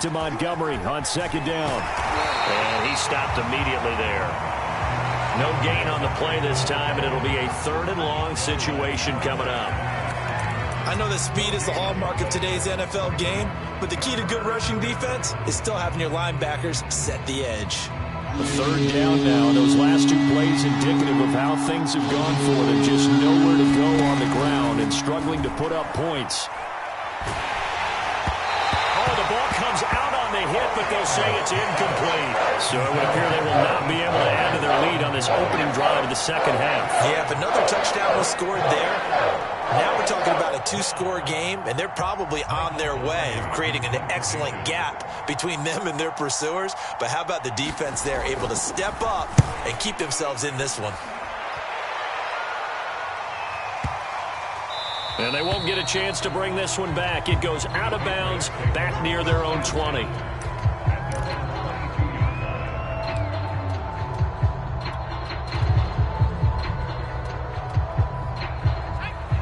to Montgomery on second down. And he stopped immediately there. No gain on the play this time, and it'll be a 3rd and long situation coming up. I know that speed is the hallmark of today's NFL game, but the key to good rushing defense is still having your linebackers set the edge. The 3rd down now. Those last 2 plays indicative of how things have gone for them. Just nowhere to go on the ground and struggling to put up points. Oh, the ball comes out on the hit, but they'll say it's incomplete. So it would appear they will not be able to add to their lead on this opening drive of the second half. Yeah, if another touchdown was scored there, now we're talking about a 2-score game, and they're probably on their way of creating an excellent gap between them and their pursuers. But how about the defense there, able to step up and keep themselves in this one? And they won't get a chance to bring this one back. It goes out of bounds, back near their own 20.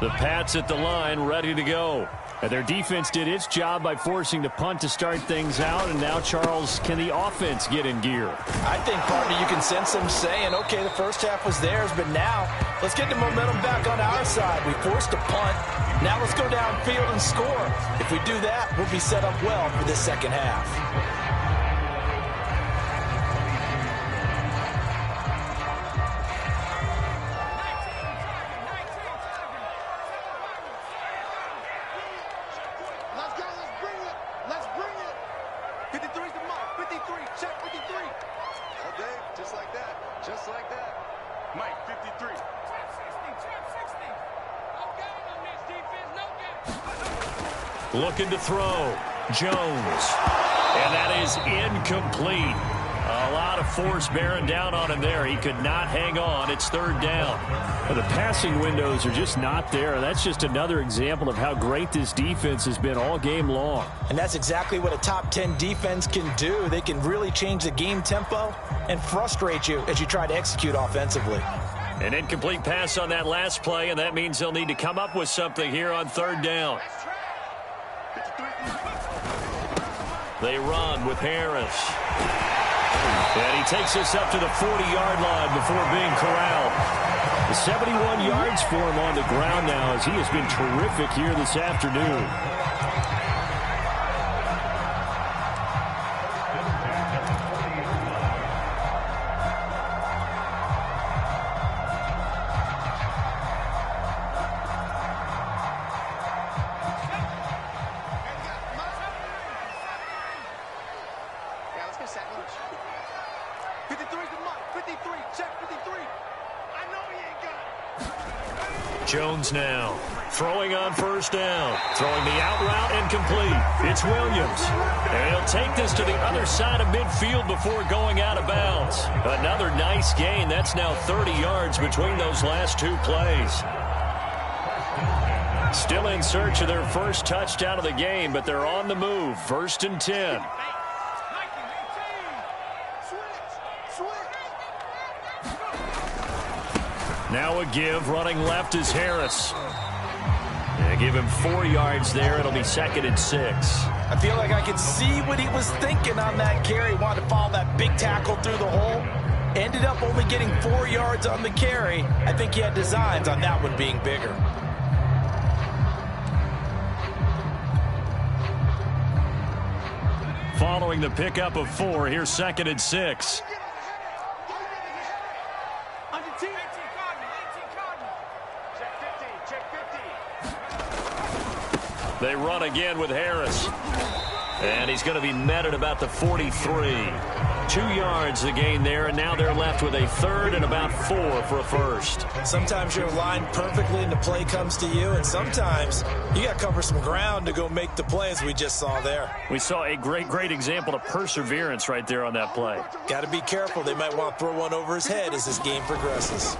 The Pats at the line, ready to go. And their defense did its job by forcing the punt to start things out. And now, Charles, can the offense get in gear? I think, partner, you can sense them saying, okay, the first half was theirs, but now let's get the momentum back on our side. We forced a punt. Now let's go downfield and score. If we do that, we'll be set up well for this second half. Looking to throw. Jones. And that is incomplete. A lot of force bearing down on him there. He could not hang on. It's 3rd down. Well, the passing windows are just not there. That's just another example of how great this defense has been all game long. And that's exactly what a top 10 defense can do. They can really change the game tempo and frustrate you as you try to execute offensively. An incomplete pass on that last play, and that means they'll need to come up with something here on 3rd down. They run with Harris. And he takes us up to the 40-yard line before being corralled. 71 yards for him on the ground now as he has been terrific here this afternoon. Jones now throwing on 1st down, throwing the out route and complete. It's Williams, and he'll take this to the other side of midfield before going out of bounds. Another nice gain. That's now 30 yards between those last 2 plays. Still in search of their first touchdown of the game, but they're on the move. 1st and 10. Now a give, running left is Harris. They give him 4 yards there. It'll be 2nd and 6. I feel like I could see what he was thinking on that carry. Wanted to follow that big tackle through the hole. Ended up only getting 4 yards on the carry. I think he had designs on that one being bigger. Following the pickup of 4, here's 2nd and 6. They run again with Harris. And he's going to be met at about the 43. 2 yards the gain there, and now they're left with a 3rd and about 4 for a first. Sometimes you're aligned perfectly and the play comes to you, and sometimes you got to cover some ground to go make the play, as we just saw there. We saw a great example of perseverance right there on that play. Got to be careful. They might want to throw one over his head as this game progresses.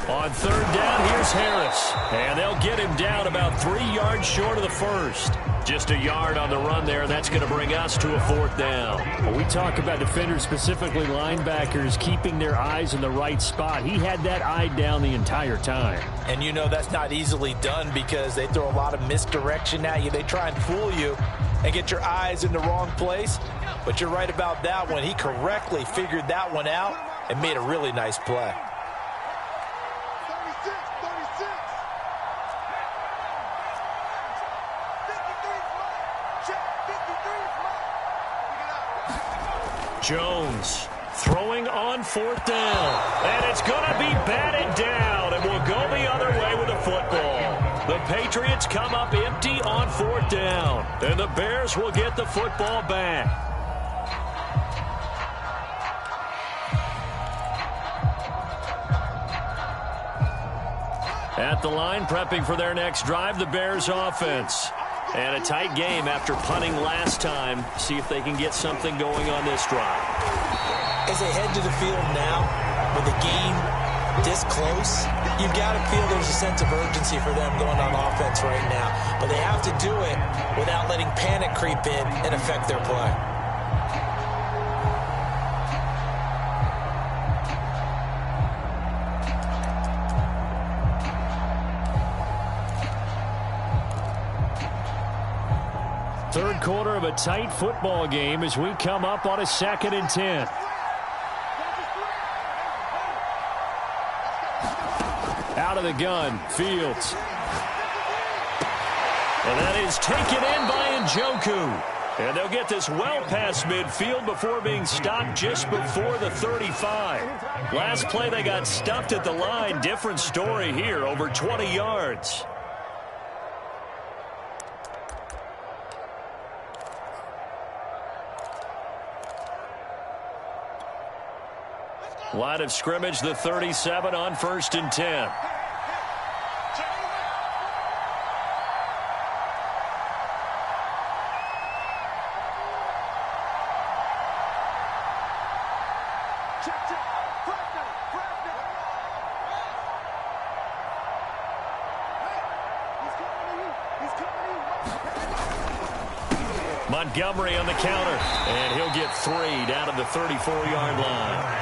On 3rd down, here's Harris. And they'll get him down about 3 yards short of the first. Just a yard on the run there. That's going to bring us to a 4th down. When we talk about defenders, specifically linebackers, keeping their eyes in the right spot, he had that eye down the entire time. And you know that's not easily done because they throw a lot of misdirection at you. They try and fool you. and get your eyes in the wrong place. But you're right about that one. He correctly figured that one out and made a really nice play. Jones throwing on 4th down. And it's going to be batted down, and will go the other way with the football. The Patriots come up empty on 4th down, and the Bears will get the football back. At the line, prepping for their next drive, the Bears offense. And a tight game after punting last time. See if they can get something going on this drive. As they head to the field now, with the game this close, you've got to feel there's a sense of urgency for them going on offense right now. But they have to do it without letting panic creep in and affect their play. Third quarter of a tight football game as we come up on a 2nd and 10. Out of the gun, Fields. And that is taken in by Njoku. And they'll get this well past midfield before being stopped just before the 35. Last play they got stuffed at the line. Different story here, over 20 yards. Line of scrimmage, the 37 on 1st and 10. Montgomery on the counter, and he'll get 3 down to the 34-yard line.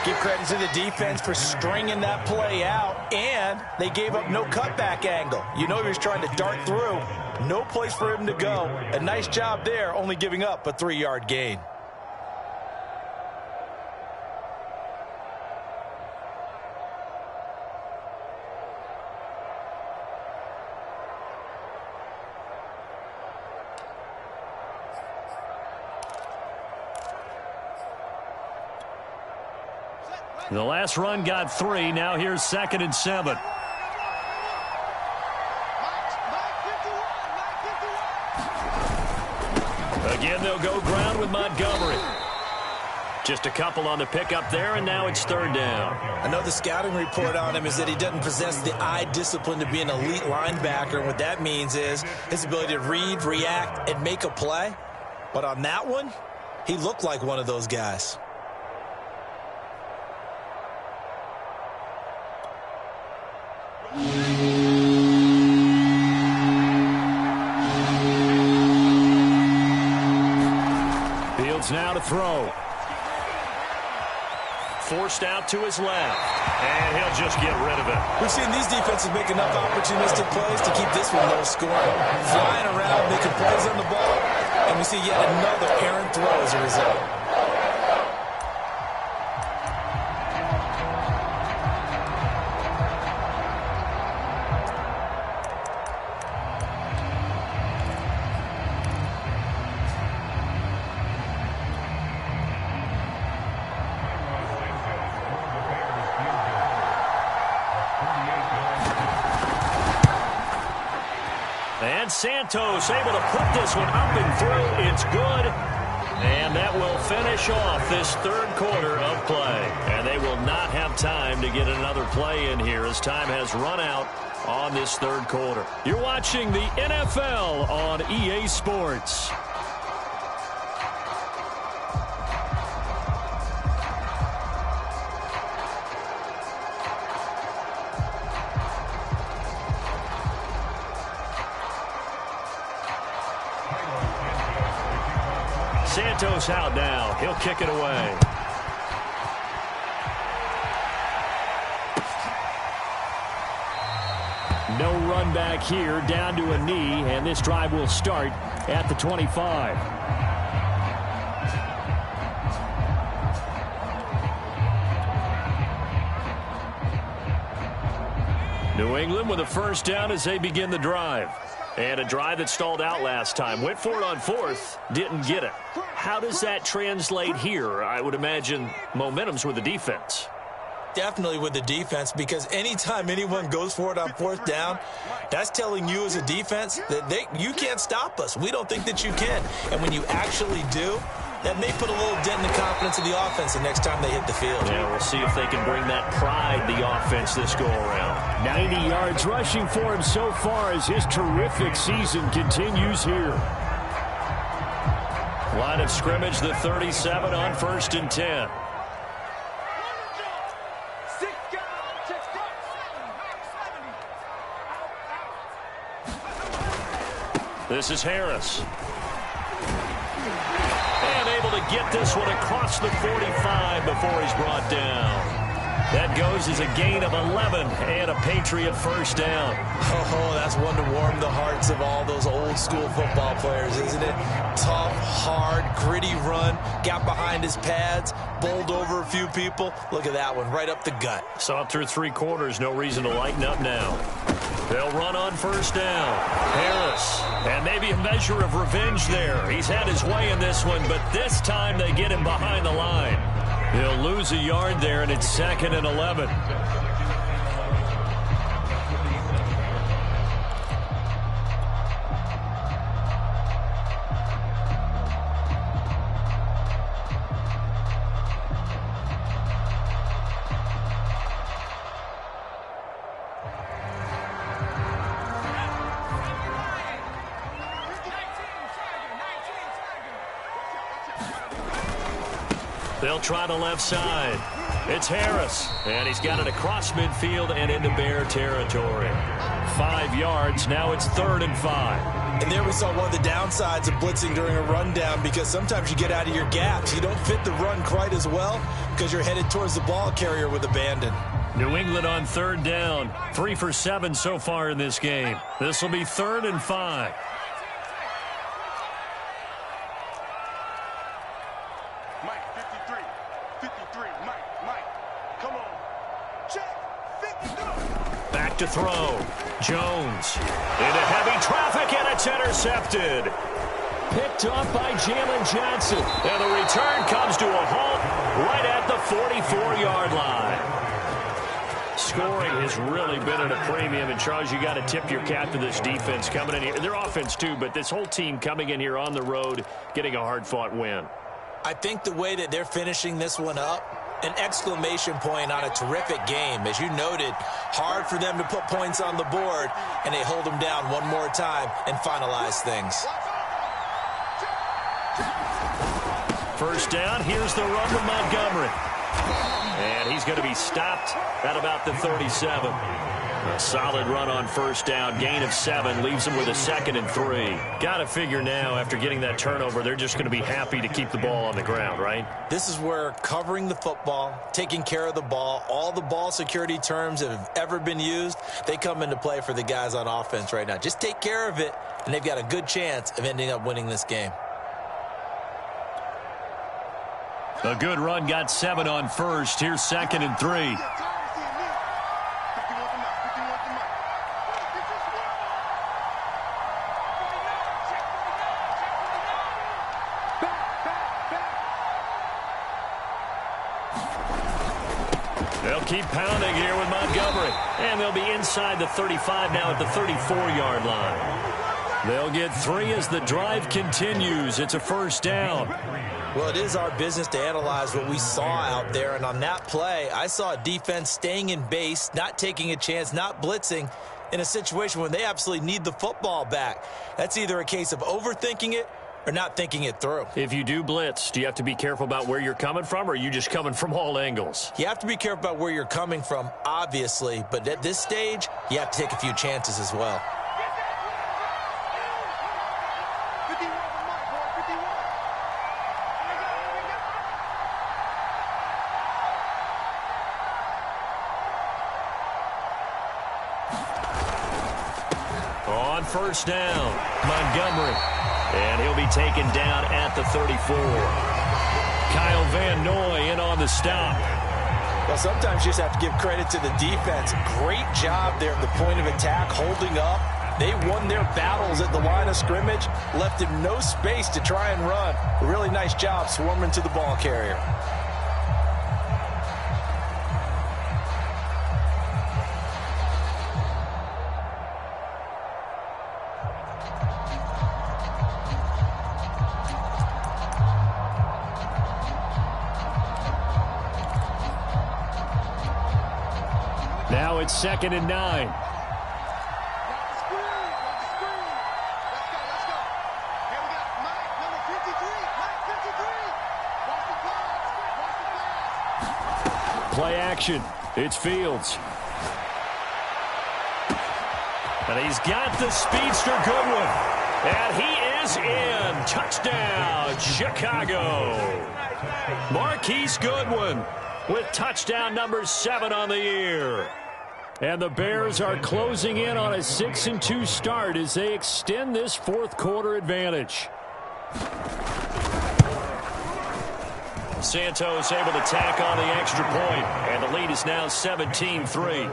Give credit to the defense for stringing that play out, and they gave up no cutback angle. You know he was trying to dart through. No place for him to go. A nice job there, only giving up a 3-yard gain. The last run got 3. Now here's 2nd and 7. Again, they'll go ground with Montgomery. Just a couple on the pickup there, and now it's 3rd down. I know the scouting report on him is that he doesn't possess the eye discipline to be an elite linebacker. And what that means is his ability to read, react, and make a play. But on that one, he looked like one of those guys. Fields now to throw. Forced out to his left. And he'll just get rid of it. We've seen these defenses make enough opportunistic plays to keep this one low scoring. Flying around, making plays on the ball. And we see yet another errant throw as a result. Santos able to put this one up and through. It's good. And that will finish off this 3rd quarter of play. And they will not have time to get another play in here as time has run out on this 3rd quarter. You're watching the NFL on EA Sports. Santos out now. He'll kick it away. No run back here, down to a knee, and this drive will start at the 25. New England with a first down as they begin the drive. And a drive that stalled out last time. Went for it on fourth, didn't get it. How does that translate here? I would imagine momentum's with the defense. Definitely with the defense, because anytime anyone goes for it on fourth down, that's telling you as a defense that you can't stop us. We don't think that you can. And when you actually do, that may put a little dent in the confidence of the offense the next time they hit the field. Yeah, we'll see if they can bring that pride, the offense, this go-around. 90 yards rushing for him so far as his terrific season continues here. Line of scrimmage, the 37 on 1st and 10. This is Harris. And able to get this one across the 45 before he's brought down. That goes as a gain of 11 and a Patriot first down. Oh, that's one to warm the hearts of all those old school football players, isn't it? Tough, hard, gritty run, got behind his pads, bowled over a few people. Look at that one, right up the gut. Saw it through 3 quarters, no reason to lighten up now. They'll run on first down. Harris, and maybe a measure of revenge there. He's had his way in this one, but this time they get him behind the line. He'll lose a yard there, and it's 2nd and 11. They'll try the left side. It's Harris, and he's got it across midfield and into Bear territory. 5 yards, now it's 3rd and 5. And there we saw one of the downsides of blitzing during a rundown, because sometimes you get out of your gaps. You don't fit the run quite as well because you're headed towards the ball carrier with abandon. New England on 3rd down. 3 for 7 so far in this game. This will be 3rd and 5. Back to throw. Jones into heavy traffic, and it's intercepted. Picked up by Jalen Johnson. And the return comes to a halt right at the 44-yard line. Scoring has really been at a premium. And, Charles, you got to tip your cap to this defense coming in here. Their offense, too, but this whole team coming in here on the road, getting a hard-fought win. I think the way that they're finishing this one up, an exclamation point on a terrific game. As you noted, hard for them to put points on the board, and they hold them down one more time and finalize things. First down, here's the run with Montgomery. And he's going to be stopped at about the 37. A solid run on first down, gain of 7, leaves him with a 2nd and 3. Got to figure now, after getting that turnover, they're just going to be happy to keep the ball on the ground, right? This is where covering the football, taking care of the ball, all the ball security terms that have ever been used, they come into play for the guys on offense right now. Just take care of it, and they've got a good chance of ending up winning this game. A good run, got 7 on first. Here's 2nd and 3. They'll keep pounding here with Montgomery. And they'll be inside the 35 now at the 34-yard line. They'll get 3 as the drive continues. It's a first down. Well, it is our business to analyze what we saw out there. And on that play, I saw a defense staying in base, not taking a chance, not blitzing in a situation when they absolutely need the football back. That's either a case of overthinking it or not thinking it through. If you do blitz, do you have to be careful about where you're coming from, or are you just coming from all angles? You have to be careful about where you're coming from, obviously. But at this stage, you have to take a few chances as well. On first down, Montgomery. And he'll be taken down at the 34. Kyle Van Noy in on the stop. Well, sometimes you just have to give credit to the defense. Great job there at the point of attack, holding up. They won their battles at the line of scrimmage, left him no space to try and run. A really nice job swarming to the ball carrier. Now it's 2nd and 9. Play action. It's Fields. And he's got the speedster Goodwin. And he is in. Touchdown, Chicago. Marquise Goodwin with touchdown number 7 on the year. And the Bears are closing in on a 6-2 start as they extend this fourth quarter advantage. Santos able to tack on the extra point, and the lead is now 17-3.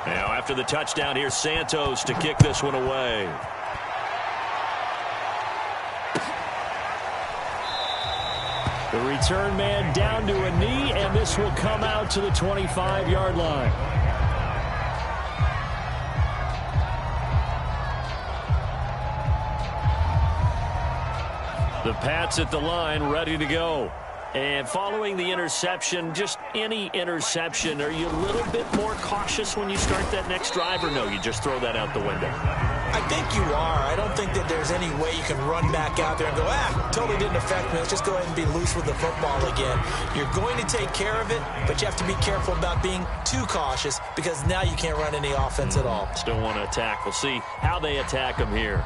Now after the touchdown, here's Santos to kick this one away. The return man down to a knee, and this will come out to the 25-yard line. The Pats at the line, ready to go. And following the interception, just any interception, are you a little bit more cautious when you start that next drive, or no, you just throw that out the window? I think you are. I don't think that there's any way you can run back out there and go, totally didn't affect me. Let's just go ahead and be loose with the football again. You're going to take care of it, but you have to be careful about being too cautious because now you can't run any offense at all. Still want to attack. We'll see how they attack them here.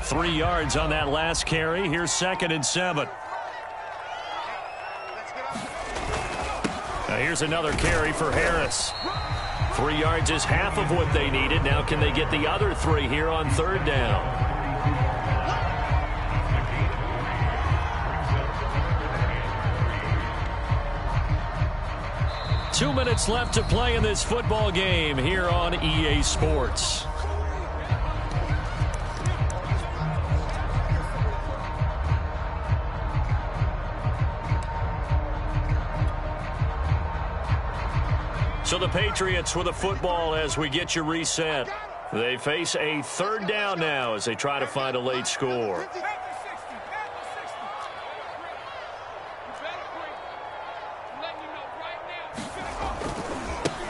3 yards on that last carry. Here's 2nd and 7. Now here's another carry for Harris. 3 yards is half of what they needed. Now can they get the other 3 here on 3rd down? Two minutes left to play in this football game here on EA Sports. So the Patriots with a football as we get you reset. They face a 3rd down now as they try to find a late score.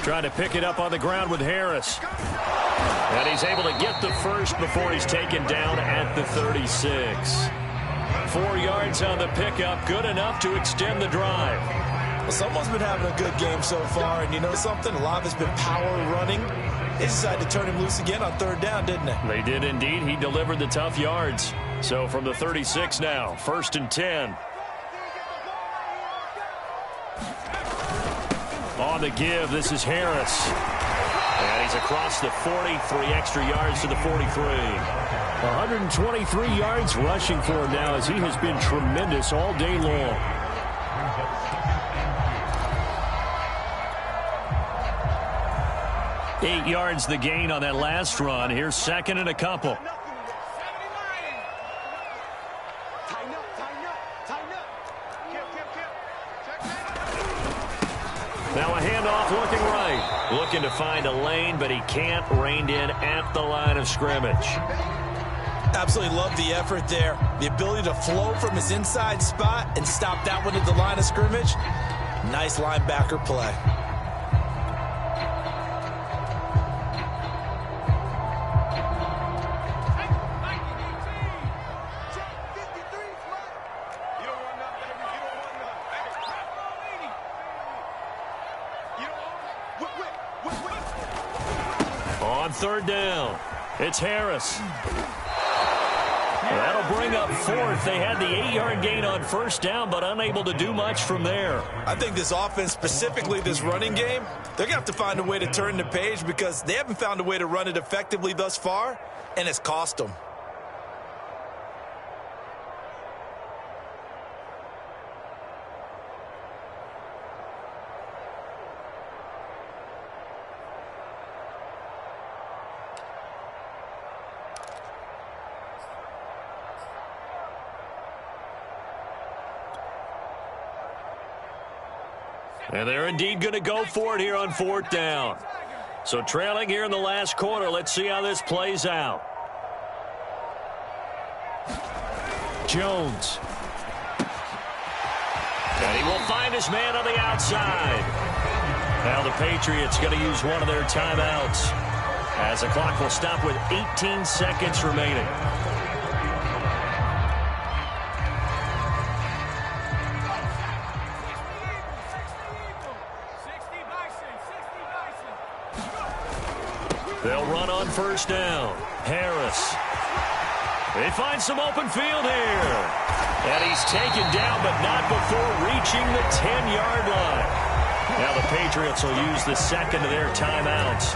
Trying to pick it up on the ground with Harris. And he's able to get the first before he's taken down at the 36. 4 yards on the pickup, good enough to extend the drive. Well, someone's been having a good game so far, and you know something? A lot of it's been power running. They decided to turn him loose again on 3rd down, didn't they? They did indeed. He delivered the tough yards. So from the 36 now, 1st and 10. On the give, this is Harris. And he's across the 40, 3 extra yards to the 43. 123 yards rushing for him now as he has been tremendous all day long. Eight yards the gain on that last run. Here's 2nd and a couple. Now a handoff looking right. Looking to find a lane, but he can't. Reined in at the line of scrimmage. Absolutely love the effort there. The ability to flow from his inside spot and stop that one at the line of scrimmage. Nice linebacker play. On 3rd down, It's Harris. That'll bring up fourth. They had the 8-yard gain on first down, but unable to do much from there. I think this offense, specifically this running game, they're going to have to find a way to turn the page because they haven't found a way to run it effectively thus far, and it's cost them. And they're indeed going to go for it here on fourth down. So trailing here in the last quarter. Let's see how this plays out. Jones. And he will find his man on the outside. Now the Patriots going to use one of their timeouts as the clock will stop with 18 seconds remaining. They'll run on first down. Harris. They find some open field here. And he's taken down, but not before reaching the 10-yard line. Now the Patriots will use the second of their timeouts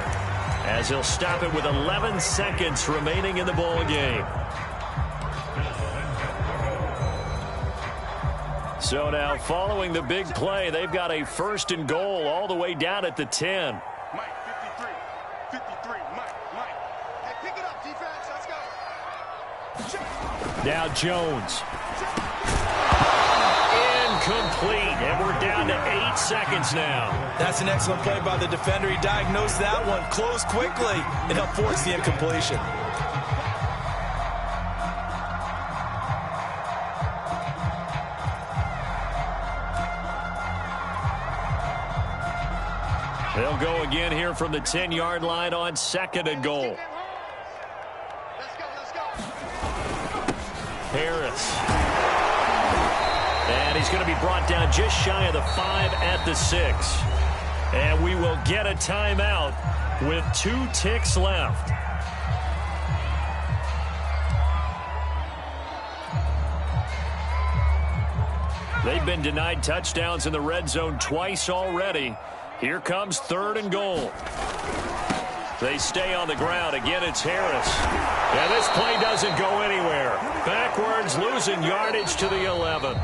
as he'll stop it with 11 seconds remaining in the ball game. So now following the big play, they've got a first and goal all the way down at the 10. Now Jones. Incomplete. And we're down to 8 seconds now. That's an excellent play by the defender. He diagnosed that one, closed quickly, and helped force the incompletion. They'll go again here from the 10-yard line on second and goal. Harris. And he's going to be brought down just shy of the 5 at the 6. And we will get a timeout with 2 ticks left. They've been denied touchdowns in the red zone twice already. Here comes third and goal. They stay on the ground. Again, it's Harris. And this play doesn't go anywhere. Backwards, losing yardage to the 11.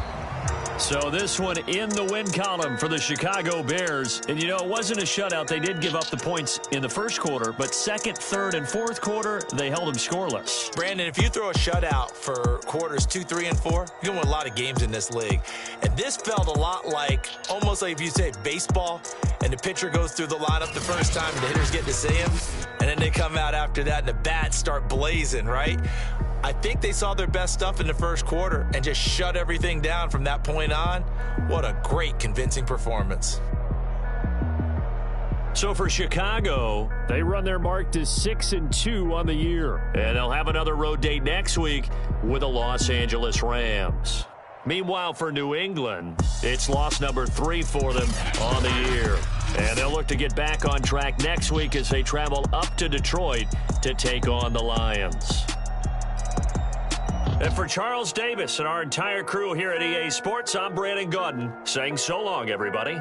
So this one in the win column for the Chicago Bears. And, you know, it wasn't a shutout. They did give up the points in the first quarter. But second, third, and fourth quarter, they held them scoreless. Brandon, if you throw a shutout for quarters 2, 3, and 4, you're going to win a lot of games in this league. And this felt a lot like, almost like if you say baseball, and the pitcher goes through the lineup the first time, and the hitters get to see him, and then they come out after that, and the bats start blazing, right? I think they saw their best stuff in the first quarter and just shut everything down from that point on. What a great, convincing performance. So for Chicago, they run their mark to 6-2 on the year. And they'll have another road date next week with the Los Angeles Rams. Meanwhile, for New England, it's loss number 3 for them on the year. And they'll look to get back on track next week as they travel up to Detroit to take on the Lions. And for Charles Davis and our entire crew here at EA Sports, I'm Brandon Gaudin saying so long, everybody.